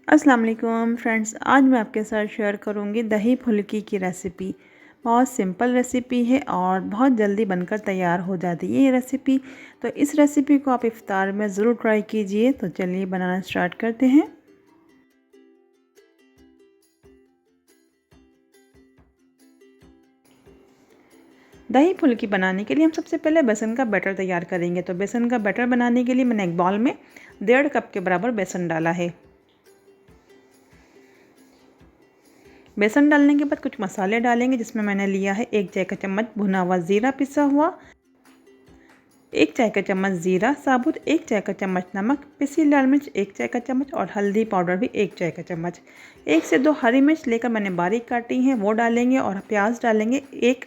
अस्सलाम वालेकुम फ्रेंड्स, आज मैं आपके साथ शेयर करूंगी दही फुल्की की रेसिपी। बहुत सिंपल रेसिपी है और बहुत जल्दी बनकर तैयार हो जाती है ये रेसिपी। तो इस रेसिपी को आप इफ्तार में ज़रूर ट्राई कीजिए। तो चलिए बनाना स्टार्ट करते हैं। दही फुल्की बनाने के लिए हम सबसे पहले बेसन का बैटर तैयार करेंगे। तो बेसन का बैटर बनाने के लिए मैंने एक बाउल में 1.5 कप के बराबर बेसन डाला है। बेसन डालने के बाद कुछ मसाले डालेंगे, जिसमें मैंने लिया है 1 चाय का चम्मच भुना हुआ ज़ीरा पिसा हुआ, 1 चाय का चम्मच ज़ीरा साबुत, 1 चाय का चम्मच नमक, पिसी लाल मिर्च 1 चाय का चम्मच और हल्दी पाउडर भी 1 चाय का चम्मच। 1 से 2 हरी मिर्च लेकर मैंने बारीक काटी हैं, वो डालेंगे। और प्याज डालेंगे, एक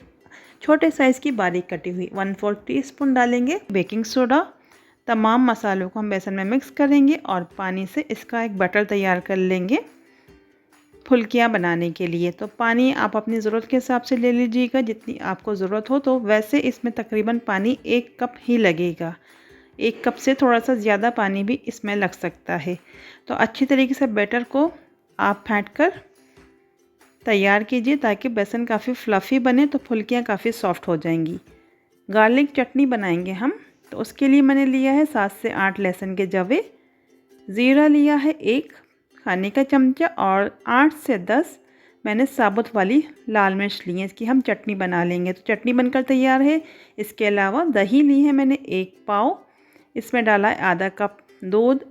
छोटे साइज़ की बारीक कटी हुई। 1/4 टीस्पून डालेंगे बेकिंग सोडा। तमाम मसालों को हम बेसन में मिक्स करेंगे और पानी से इसका एक बैटर तैयार कर लेंगे फुल्कियाँ बनाने के लिए। तो पानी आप अपनी ज़रूरत के हिसाब से ले लीजिएगा, जितनी आपको ज़रूरत हो। तो वैसे इसमें तकरीबन पानी 1 कप ही लगेगा। 1 कप से थोड़ा सा ज़्यादा पानी भी इसमें लग सकता है। तो अच्छी तरीके से बैटर को आप फेंट कर तैयार कीजिए, ताकि बेसन काफ़ी फ्लफ़ी बने, तो फुल्कियाँ काफ़ी सॉफ्ट हो जाएंगी। गार्लिक चटनी बनाएंगे हम, तो उसके लिए मैंने लिया है 7 से 8 लहसुन के जवे, ज़ीरा लिया है 1 खाने का चमचा और 8 से 10 मैंने साबुत वाली लाल मिर्च ली है। इसकी हम चटनी बना लेंगे। तो चटनी बनकर तैयार है। इसके अलावा दही ली है मैंने 1 पाव, इसमें डाला है आधा कप दूध,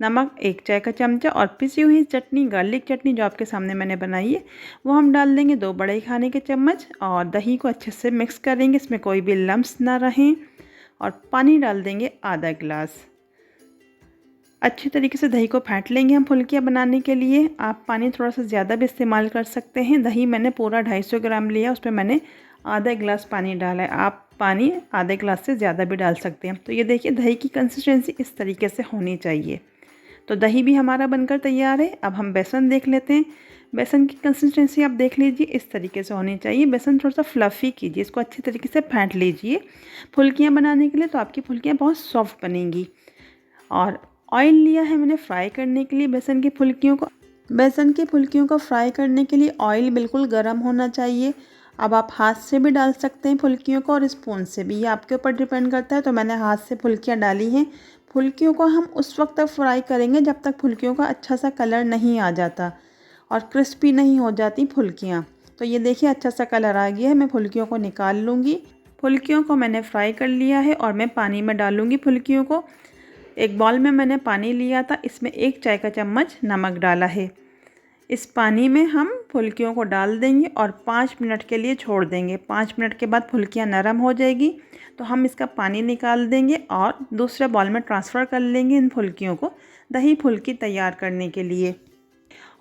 नमक 1 चाय का चमचा और पिसी हुई चटनी गार्लिक चटनी जो आपके सामने मैंने बनाई है वो हम डाल देंगे 2 बड़े खाने के चम्मच। और दही को अच्छे से मिक्स करेंगे, इसमें कोई भी लम्स ना रहें। और पानी डाल देंगे आधा गिलास। अच्छी तरीके से दही को फेंट लेंगे हम फुल्कियाँ बनाने के लिए। आप पानी थोड़ा सा ज़्यादा भी इस्तेमाल कर सकते हैं। दही मैंने पूरा 250 ग्राम लिया, उसमें मैंने आधा गिलास पानी डाला है। आप पानी आधे गिलास से ज़्यादा भी डाल सकते हैं। तो ये देखिए, दही की कंसिस्टेंसी इस तरीके से होनी चाहिए। तो दही भी हमारा बनकर तैयार है। अब हम बेसन देख लेते हैं। बेसन की कंसिस्टेंसी आप देख लीजिए, इस तरीके से होनी चाहिए। बेसन थोड़ा सा फ्लफ़ी कीजिए, इसको अच्छी तरीके से फेंट लीजिए फुल्कियाँ बनाने के लिए, तो आपकी फुल्कियाँ बहुत सॉफ्ट बनेंगी। और ऑयल लिया है मैंने फ्राई करने के लिए बेसन की फुल्कियों को। बेसन की फुल्कियों को फ्राई करने के लिए ऑयल बिल्कुल गर्म होना चाहिए। अब आप हाथ से भी डाल सकते हैं फुल्कियों को और स्पून से भी, ये आपके ऊपर डिपेंड करता है। तो मैंने हाथ से फुल्कियाँ डाली हैं। फुल्कियों को हम उस वक्त तक फ्राई करेंगे जब तक फुल्कियों का अच्छा सा कलर नहीं आ जाता और क्रिस्पी नहीं हो जाती फुल्कियाँ। तो ये देखिए, अच्छा सा कलर आ गया है। मैं फुल्कियों को निकाल लूँगी। फुल्कियों को मैंने फ्राई कर लिया है और मैं पानी में डालूँगी फुल्कियों को। एक बाउल में मैंने पानी लिया था, इसमें 1 चाय का चम्मच नमक डाला है। इस पानी में हम फुल्कियों को डाल देंगे और 5 मिनट के लिए छोड़ देंगे। 5 मिनट के बाद फुल्कियाँ नरम हो जाएगी, तो हम इसका पानी निकाल देंगे और दूसरे बाउल में ट्रांसफ़र कर लेंगे इन फुल्कियों को दही फुल्की तैयार करने के लिए।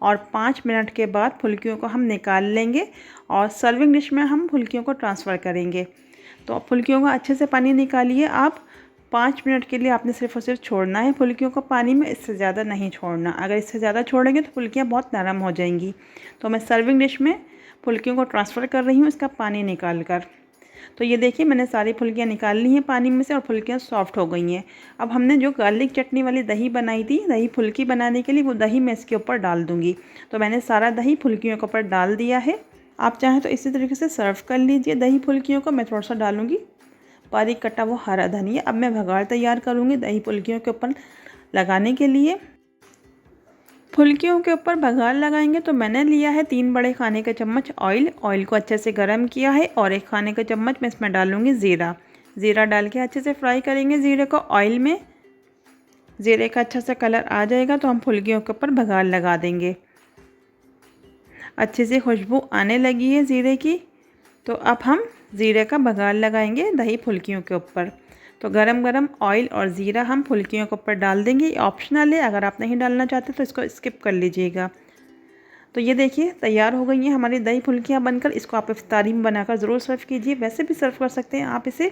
और 5 मिनट के बाद फुल्कियों को हम निकाल लेंगे और सर्विंग डिश में हम फुल्कियों को ट्रांसफ़र करेंगे। तो फुल्कियों का अच्छे से पानी निकालिए आप। 5 मिनट के लिए आपने सिर्फ़ और सिर्फ छोड़ना है फुल्कियों को पानी में, इससे ज़्यादा नहीं छोड़ना। अगर इससे ज़्यादा छोड़ेंगे तो फुल्कियाँ बहुत नरम हो जाएंगी। तो मैं सर्विंग डिश में फुल्कियों को ट्रांसफ़र कर रही हूँ इसका पानी निकाल कर। तो ये देखिए, मैंने सारी फुल्कियाँ निकाल ली हैं पानी में से और फुल्कियाँ सॉफ्ट हो गई हैं। अब हमने जो गार्लिक चटनी वाली दही बनाई थी दही फुल्की बनाने के लिए, वो दही मैं इसके ऊपर डाल दूँगी। तो मैंने सारा दही फुल्कियों के ऊपर डाल दिया है। आप चाहें तो इसी तरीके से सर्व कर लीजिए दही फुल्कियों को। मैं थोड़ा सा डालूँगी बारीक कटा वो हरा धनिया। अब मैं भगाड़ तैयार करूँगी दही फुल्कियों के ऊपर लगाने के लिए। फुल्कियों के ऊपर भगाड़ लगाएंगे तो मैंने लिया है 3 बड़े खाने के चम्मच ऑयल। ऑयल को अच्छे से गर्म किया है और 1 खाने का चम्मच मैं इसमें डालूँगी ज़ीरा। ज़ीरा डाल के अच्छे से फ्राई करेंगे ज़ीरे को ऑयल में। ज़ीरे का अच्छा सा कलर आ जाएगा तो हम फुल्कियों के ऊपर भगाड़ लगा देंगे। अच्छे से खुशबू आने लगी है ज़ीरे की, तो अब हम ज़ीरे का बघार लगाएंगे दही फुल्कियों के ऊपर। तो गरम गरम ऑयल और ज़ीरा हम फुल्कियों के ऊपर डाल देंगे। ये ऑप्शनल है, अगर आप नहीं डालना चाहते तो इसको स्किप कर लीजिएगा। तो ये देखिए, तैयार हो गई हैं हमारी दही फुल्कियाँ बनकर। इसको आप इफ्तारी में बनाकर ज़रूर सर्व कीजिए, वैसे भी सर्व कर सकते हैं आप इसे।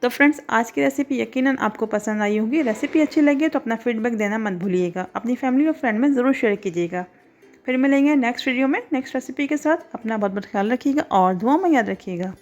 तो फ्रेंड्स, आज की रेसिपी यकीनन आपको पसंद आई होगी। रेसिपी अच्छी लगी तो अपना फीडबैक देना मत भूलिएगा। अपनी फैमिली और फ्रेंड में ज़रूर शेयर कीजिएगा। फिर मिलेंगे नेक्स्ट वीडियो में नेक्स्ट रेसिपी के साथ। अपना बहुत बहुत ख्याल रखिएगा और दुआ में याद रखिएगा।